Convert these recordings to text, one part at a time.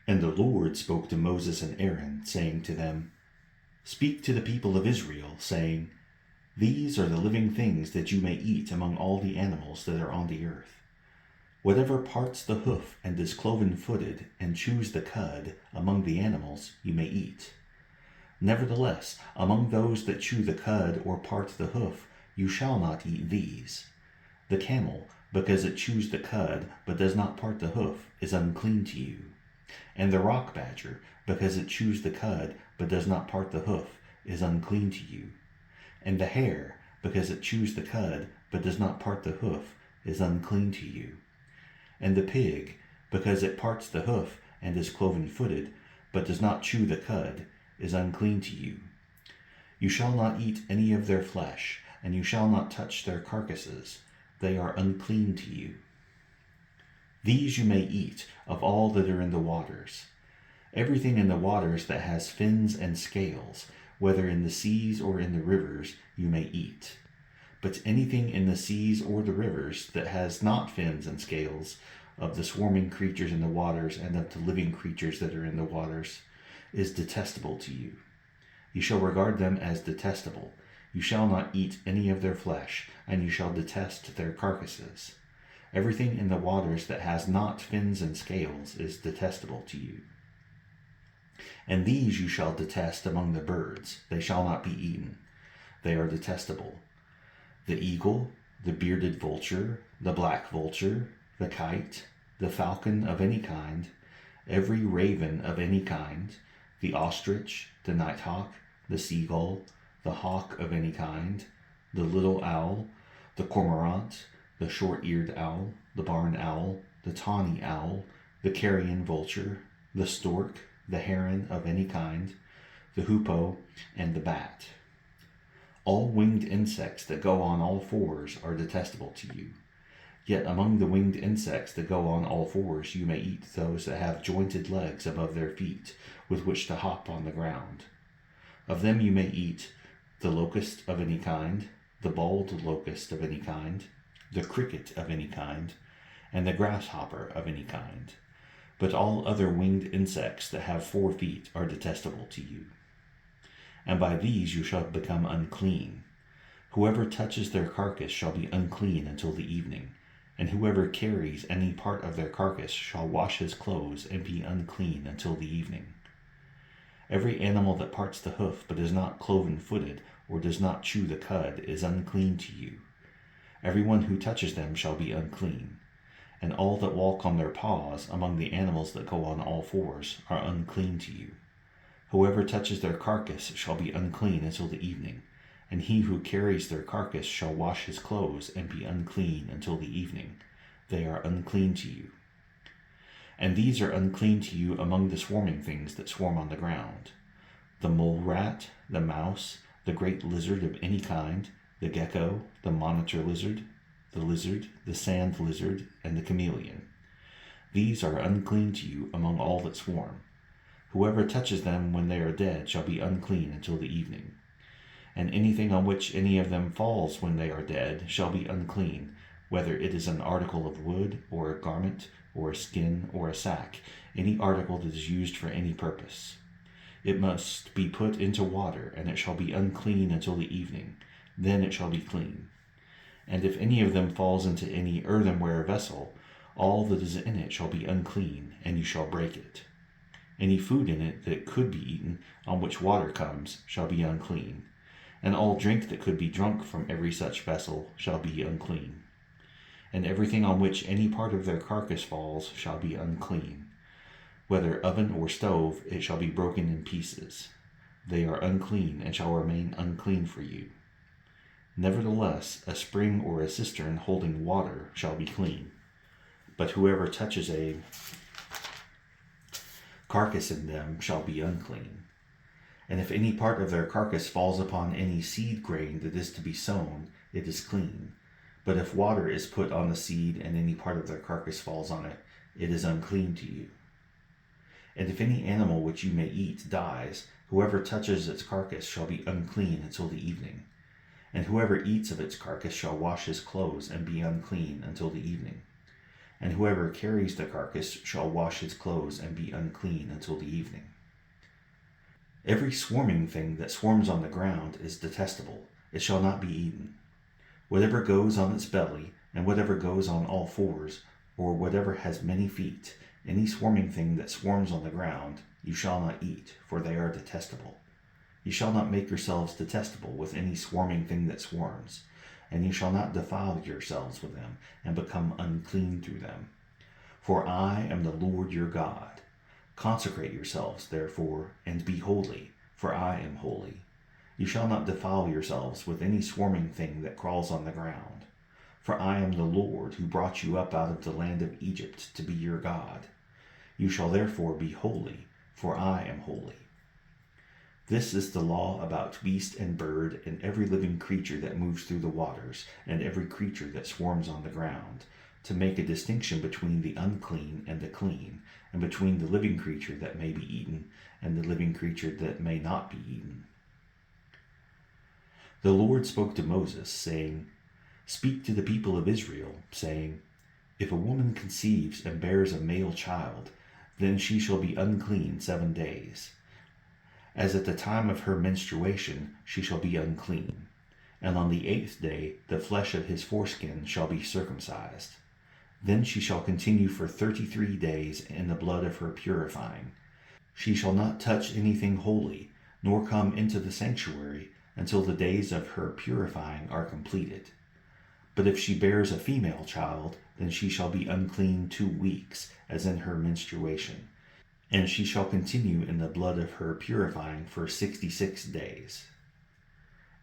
And the Lord spoke to Moses and Aaron, saying to them, Speak to the people of Israel, saying, These are the living things that you may eat among all the animals that are on the earth. Whatever parts the hoof and is cloven-footed and chews the cud among the animals you may eat. Nevertheless, among those that chew the cud or part the hoof, you shall not eat these. The camel, because it chews the cud but does not part the hoof, is unclean to you. And the rock badger, because it chews the cud but does not part the hoof, is unclean to you. And the hare, because it chews the cud but does not part the hoof, is unclean to you. And the pig, because it parts the hoof and is cloven-footed but does not chew the cud, is unclean to you. You shall not eat any of their flesh, and you shall not touch their carcasses. They are unclean to you. These you may eat of all that are in the waters. Everything in the waters that has fins and scales, whether in the seas or in the rivers, you may eat. But anything in the seas or the rivers that has not fins and scales, of the swarming creatures in the waters and of the living creatures that are in the waters, is detestable to you. You shall regard them as detestable. You shall not eat any of their flesh, and you shall detest their carcasses. Everything in the waters that has not fins and scales is detestable to you. And these you shall detest among the birds. They shall not be eaten. They are detestable. The eagle, the bearded vulture, the black vulture, the kite, the falcon of any kind, every raven of any kind, the ostrich, the nighthawk, the seagull, the hawk of any kind, the little owl, the cormorant, the short-eared owl, the barn owl, the tawny owl, the carrion vulture, the stork, the heron of any kind, the hoopoe, and the bat. All winged insects that go on all fours are detestable to you. Yet among the winged insects that go on all fours you may eat those that have jointed legs above their feet, with which to hop on the ground. Of them you may eat the locust of any kind, the bald locust of any kind, the cricket of any kind, and the grasshopper of any kind. But all other winged insects that have 4 feet are detestable to you. And by these you shall become unclean. Whoever touches their carcass shall be unclean until the evening, and whoever carries any part of their carcass shall wash his clothes and be unclean until the evening. Every animal that parts the hoof but is not cloven-footed or does not chew the cud is unclean to you. Everyone who touches them shall be unclean. And all that walk on their paws among the animals that go on all fours are unclean to you. Whoever touches their carcass shall be unclean until the evening, and he who carries their carcass shall wash his clothes and be unclean until the evening. They are unclean to you. And these are unclean to you among the swarming things that swarm on the ground: the mole rat, the mouse, the great lizard of any kind, the gecko, the monitor lizard, the sand lizard, and the chameleon. These are unclean to you among all that swarm. Whoever touches them when they are dead shall be unclean until the evening. And anything on which any of them falls when they are dead shall be unclean, whether it is an article of wood, or a garment, or a skin, or a sack, any article that is used for any purpose. It must be put into water, and it shall be unclean until the evening. Then it shall be clean. And if any of them falls into any earthenware vessel, all that is in it shall be unclean, and you shall break it. Any food in it that could be eaten, on which water comes, shall be unclean. And all drink that could be drunk from every such vessel shall be unclean. And everything on which any part of their carcass falls shall be unclean. Whether oven or stove, it shall be broken in pieces. They are unclean, and shall remain unclean for you. Nevertheless, a spring or a cistern holding water shall be clean. But whoever touches a carcass in them shall be unclean. And if any part of their carcass falls upon any seed grain that is to be sown, it is clean. But if water is put on the seed and any part of their carcass falls on it, it is unclean to you. And if any animal which you may eat dies, whoever touches its carcass shall be unclean until the evening. And whoever eats of its carcass shall wash his clothes and be unclean until the evening. and whoever carries the carcass shall wash his clothes and be unclean until the evening. Every swarming thing that swarms on the ground is detestable. It shall not be eaten. Whatever goes on its belly, and whatever goes on all fours, or whatever has many feet, any swarming thing that swarms on the ground, you shall not eat, for they are detestable. You shall not make yourselves detestable with any swarming thing that swarms, and you shall not defile yourselves with them, and become unclean through them. For I am the Lord your God. Consecrate yourselves, therefore, and be holy, for I am holy. You shall not defile yourselves with any swarming thing that crawls on the ground. For I am the Lord who brought you up out of the land of Egypt to be your God. You shall therefore be holy, for I am holy. This is the law about beast and bird and every living creature that moves through the waters and every creature that swarms on the ground, to make a distinction between the unclean and the clean, and between the living creature that may be eaten and the living creature that may not be eaten. The Lord spoke to Moses, saying, Speak to the people of Israel, saying, If a woman conceives and bears a male child, then she shall be unclean 7 days. As at the time of her menstruation she shall be unclean, and on the 8th day the flesh of his foreskin shall be circumcised. Then she shall continue for 33 days in the blood of her purifying. She shall not touch anything holy, nor come into the sanctuary until the days of her purifying are completed. But if she bears a female child, then she shall be unclean 2 weeks, as in her menstruation, and she shall continue in the blood of her purifying for 66 days.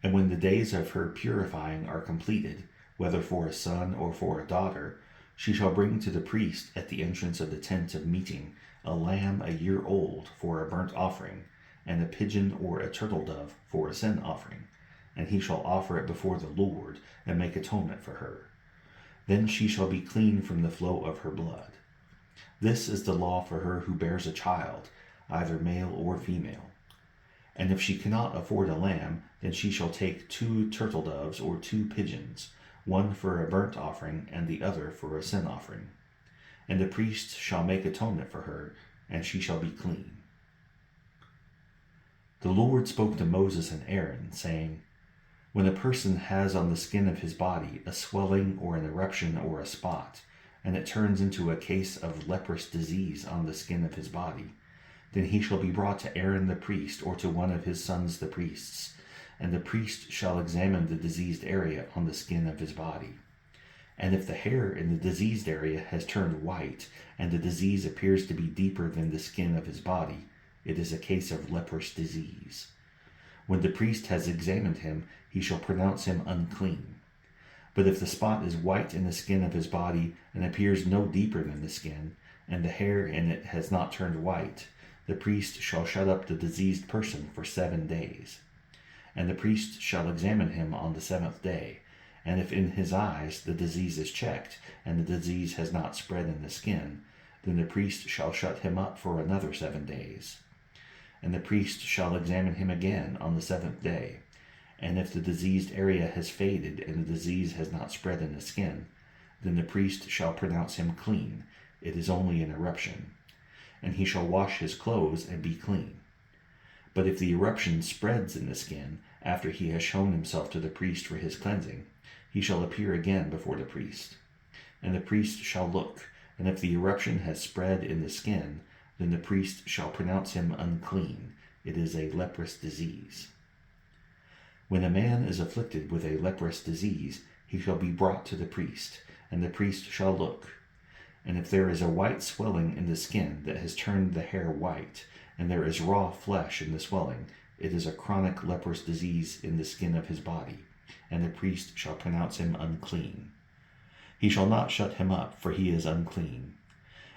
And when the days of her purifying are completed, whether for a son or for a daughter, she shall bring to the priest at the entrance of the tent of meeting a lamb a year old for a burnt offering, and a pigeon or a turtle dove for a sin offering, and he shall offer it before the Lord and make atonement for her. Then she shall be clean from the flow of her blood. This is the law for her who bears a child, either male or female. And if she cannot afford a lamb, then she shall take 2 turtle doves or 2 pigeons, one for a burnt offering and the other for a sin offering. And the priest shall make atonement for her, and she shall be clean. The Lord spoke to Moses and Aaron, saying, When a person has on the skin of his body a swelling or an eruption or a spot, and it turns into a case of leprous disease on the skin of his body, then he shall be brought to Aaron the priest or to one of his sons the priests, and the priest shall examine the diseased area on the skin of his body. And if the hair in the diseased area has turned white, and the disease appears to be deeper than the skin of his body, it is a case of leprous disease. When the priest has examined him, he shall pronounce him unclean. But if the spot is white in the skin of his body and appears no deeper than the skin, and the hair in it has not turned white, the priest shall shut up the diseased person for 7 days. And the priest shall examine him on the 7th day, and if in his eyes the disease is checked, and the disease has not spread in the skin, then the priest shall shut him up for another 7 days. And the priest shall examine him again on the 7th day, and if the diseased area has faded and the disease has not spread in the skin, then the priest shall pronounce him clean. It is only an eruption. And he shall wash his clothes and be clean. But if the eruption spreads in the skin, after he has shown himself to the priest for his cleansing, he shall appear again before the priest. And the priest shall look, and if the eruption has spread in the skin, then the priest shall pronounce him unclean. It is a leprous disease. When a man is afflicted with a leprous disease, he shall be brought to the priest, and the priest shall look. And if there is a white swelling in the skin that has turned the hair white, and there is raw flesh in the swelling, it is a chronic leprous disease in the skin of his body, and the priest shall pronounce him unclean. He shall not shut him up, for he is unclean.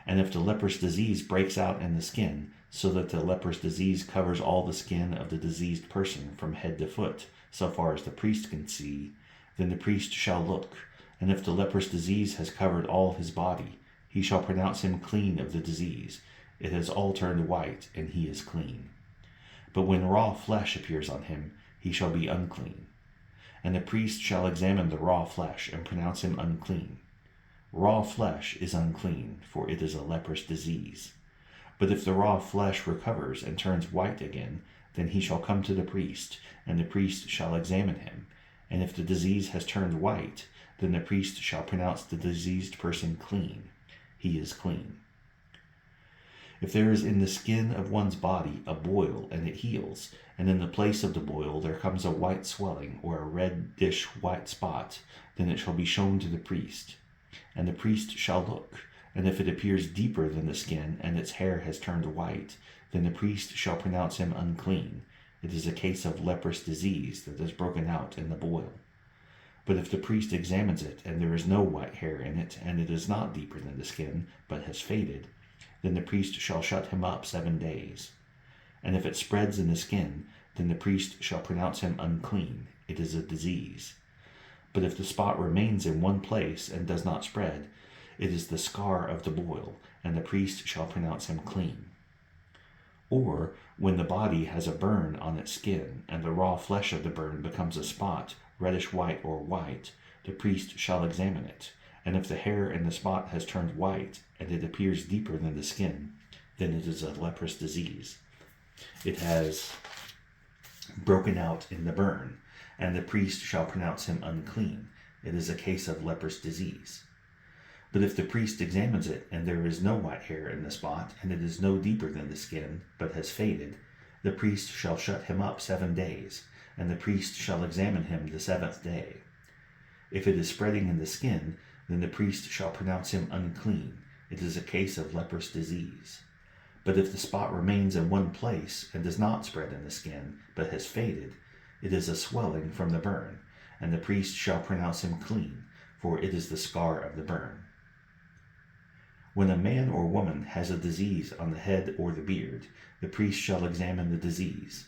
And if the leprous disease breaks out in the skin, so that the leprous disease covers all the skin of the diseased person from head to foot, so far as the priest can see, then the priest shall look, and if the leprous disease has covered all his body, he shall pronounce him clean of the disease. It has all turned white, and he is clean. But when raw flesh appears on him, he shall be unclean. And the priest shall examine the raw flesh and pronounce him unclean. Raw flesh is unclean, for it is a leprous disease. But if the raw flesh recovers and turns white again, then he shall come to the priest, and the priest shall examine him. And if the disease has turned white, then the priest shall pronounce the diseased person clean. He is clean. If there is in the skin of one's body a boil, and it heals, and in the place of the boil there comes a white swelling or a reddish white spot, then it shall be shown to the priest. And the priest shall look, and if it appears deeper than the skin, and its hair has turned white, then the priest shall pronounce him unclean. It is a case of leprous disease that has broken out in the boil. But if the priest examines it, and there is no white hair in it, and it is not deeper than the skin, but has faded, then the priest shall shut him up 7 days. And if it spreads in the skin, then the priest shall pronounce him unclean. It is a disease. But if the spot remains in one place and does not spread, it is the scar of the boil, and the priest shall pronounce him clean. Or, when the body has a burn on its skin, and the raw flesh of the burn becomes a spot, reddish white or white, the priest shall examine it. And if the hair in the spot has turned white, and it appears deeper than the skin, then it is a leprous disease. It has broken out in the burn, and the priest shall pronounce him unclean. It is a case of leprous disease. But if the priest examines it, and there is no white hair in the spot, and it is no deeper than the skin, but has faded, the priest shall shut him up 7 days, and the priest shall examine him the 7th day. If it is spreading in the skin, then the priest shall pronounce him unclean. It is a case of leprous disease. But if the spot remains in one place and does not spread in the skin, but has faded, it is a swelling from the burn, and the priest shall pronounce him clean, for it is the scar of the burn. When a man or woman has a disease on the head or the beard, the priest shall examine the disease.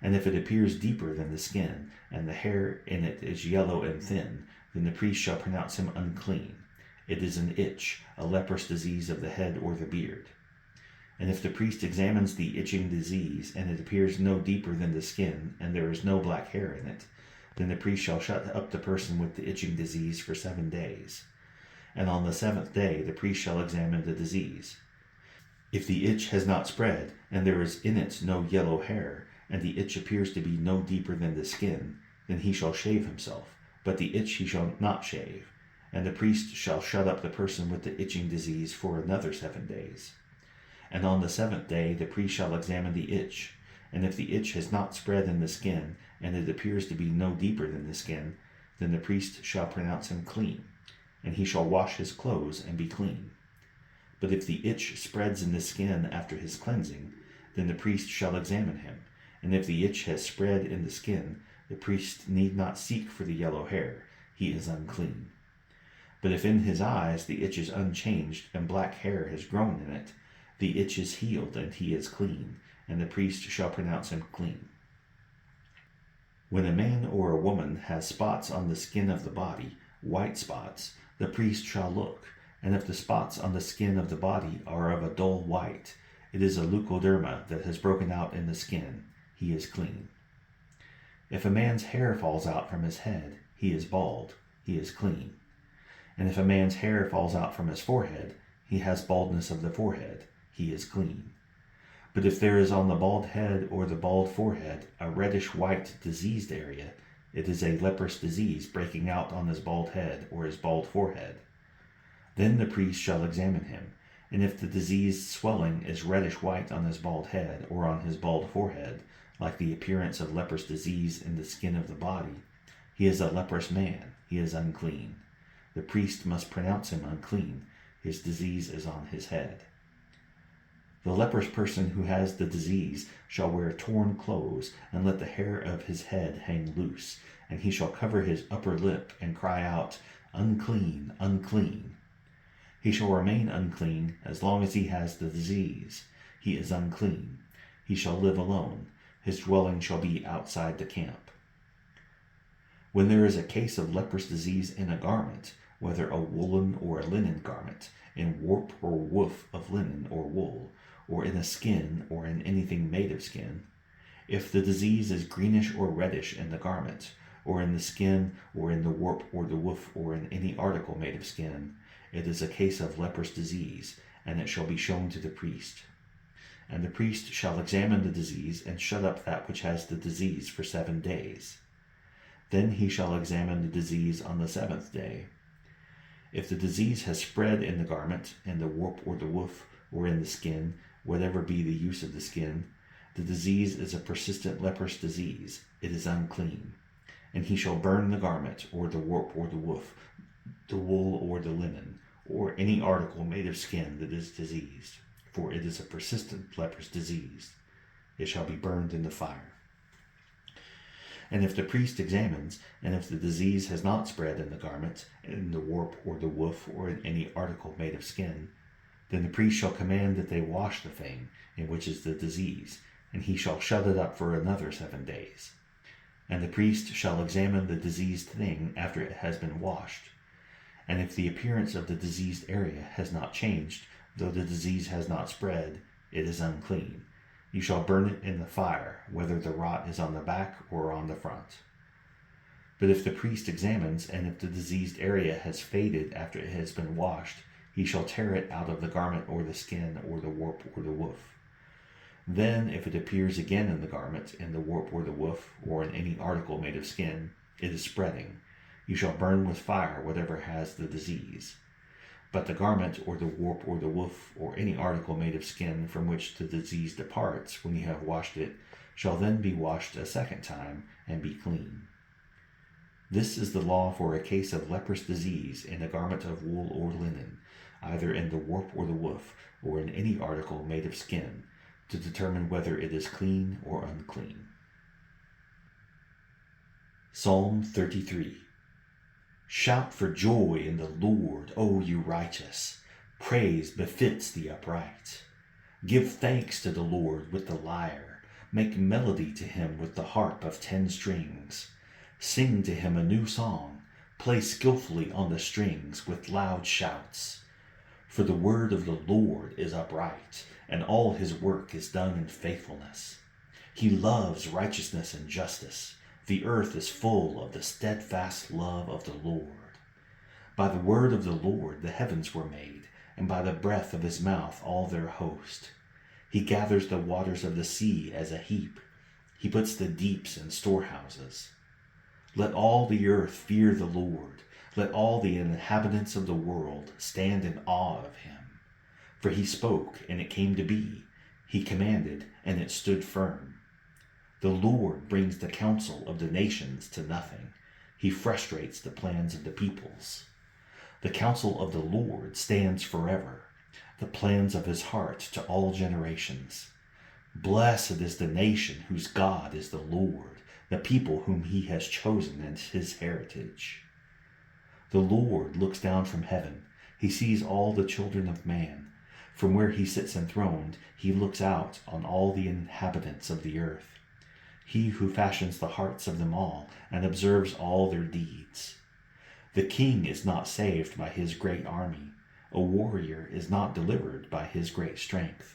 And if it appears deeper than the skin, and the hair in it is yellow and thin, then the priest shall pronounce him unclean. It is an itch, a leprous disease of the head or the beard. And if the priest examines the itching disease, and it appears no deeper than the skin, and there is no black hair in it, then the priest shall shut up the person with the itching disease for 7 days. And on the 7th day the priest shall examine the disease. If the itch has not spread, and there is in it no yellow hair, and the itch appears to be no deeper than the skin, then he shall shave himself, but the itch he shall not shave. And the priest shall shut up the person with the itching disease for another 7 days. And on the 7th day the priest shall examine the itch, and if the itch has not spread in the skin, and it appears to be no deeper than the skin, then the priest shall pronounce him clean, and he shall wash his clothes and be clean. But if the itch spreads in the skin after his cleansing, then the priest shall examine him, and if the itch has spread in the skin, the priest need not seek for the yellow hair. He is unclean. But if in his eyes the itch is unchanged, and black hair has grown in it, the itch is healed, and he is clean, and the priest shall pronounce him clean. When a man or a woman has spots on the skin of the body, white spots, the priest shall look, and if the spots on the skin of the body are of a dull white, it is a leukoderma that has broken out in the skin. He is clean. If a man's hair falls out from his head, he is bald. He is clean. And if a man's hair falls out from his forehead, he has baldness of the forehead. He is clean. But if there is on the bald head or the bald forehead a reddish-white diseased area, it is a leprous disease breaking out on his bald head or his bald forehead. Then the priest shall examine him, and if the diseased swelling is reddish-white on his bald head or on his bald forehead, like the appearance of leprous disease in the skin of the body, he is a leprous man. He is unclean. The priest must pronounce him unclean. His disease is on his head. The leprous person who has the disease shall wear torn clothes, and let the hair of his head hang loose, and he shall cover his upper lip and cry out, "Unclean, unclean." He shall remain unclean as long as he has the disease. He is unclean. He shall live alone. His dwelling shall be outside the camp. When there is a case of leprous disease in a garment, whether a woolen or a linen garment, in warp or woof of linen or wool, or in a skin, or in anything made of skin, if the disease is greenish or reddish in the garment, or in the skin, or in the warp or the woof, or in any article made of skin, it is a case of leprous disease, and it shall be shown to the priest. And the priest shall examine the disease, and shut up that which has the disease for 7 days. Then he shall examine the disease on the 7th day. If the disease has spread in the garment, in the warp or the woof, or in the skin, whatever be the use of the skin, the disease is a persistent leprous disease. It is unclean. And he shall burn the garment, or the warp or the woof, the wool or the linen, or any article made of skin that is diseased, for it is a persistent leprous disease. It shall be burned in the fire. And if the priest examines, and if the disease has not spread in the garment, in the warp or the woof, or in any article made of skin, then the priest shall command that they wash the thing in which is the disease, and he shall shut it up for another 7 days. And the priest shall examine the diseased thing after it has been washed. And if the appearance of the diseased area has not changed, though the disease has not spread, it is unclean. You shall burn it in the fire, whether the rot is on the back or on the front. But if the priest examines, and if the diseased area has faded after it has been washed, he shall tear it out of the garment or the skin or the warp or the woof. Then, if it appears again in the garment, in the warp or the woof, or in any article made of skin, it is spreading. You shall burn with fire whatever has the disease. But the garment, or the warp or the woof, or any article made of skin from which the disease departs when you have washed it, shall then be washed a 2nd time, and be clean. This is the law for a case of leprous disease in a garment of wool or linen, either in the warp or the woof, or in any article made of skin, to determine whether it is clean or unclean. Psalm 33. Shout for joy in the Lord, O you righteous. Praise befits the upright. Give thanks to the Lord with the lyre. Make melody to him with the harp of 10 strings. Sing to him a new song. Play skillfully on the strings with loud shouts. For the word of the Lord is upright, and all his work is done in faithfulness. He loves righteousness and justice. The earth is full of the steadfast love of the Lord. By the word of the Lord the heavens were made, and by the breath of his mouth all their host. He gathers the waters of the sea as a heap. He puts the deeps in storehouses. Let all the earth fear the Lord. Let all the inhabitants of the world stand in awe of him. For he spoke, and it came to be. He commanded, and it stood firm. The Lord brings the counsel of the nations to nothing. He frustrates the plans of the peoples. The counsel of the Lord stands forever, the plans of his heart to all generations. Blessed is the nation whose God is the Lord, the people whom he has chosen as his heritage. The Lord looks down from heaven. He sees all the children of man. From where he sits enthroned, he looks out on all the inhabitants of the earth. He who fashions the hearts of them all and observes all their deeds. The king is not saved by his great army. A warrior is not delivered by his great strength.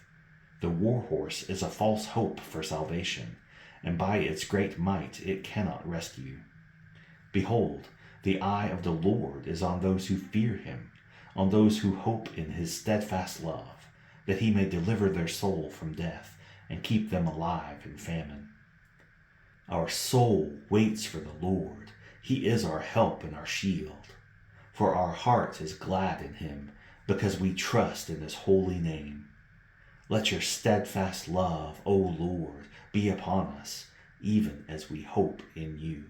The war horse is a false hope for salvation, and by its great might it cannot rescue. Behold, the eye of the Lord is on those who fear him, on those who hope in his steadfast love, that he may deliver their soul from death and keep them alive in famine. Our soul waits for the Lord. He is our help and our shield. For our heart is glad in him, because we trust in his holy name. Let your steadfast love, O Lord, be upon us, even as we hope in you.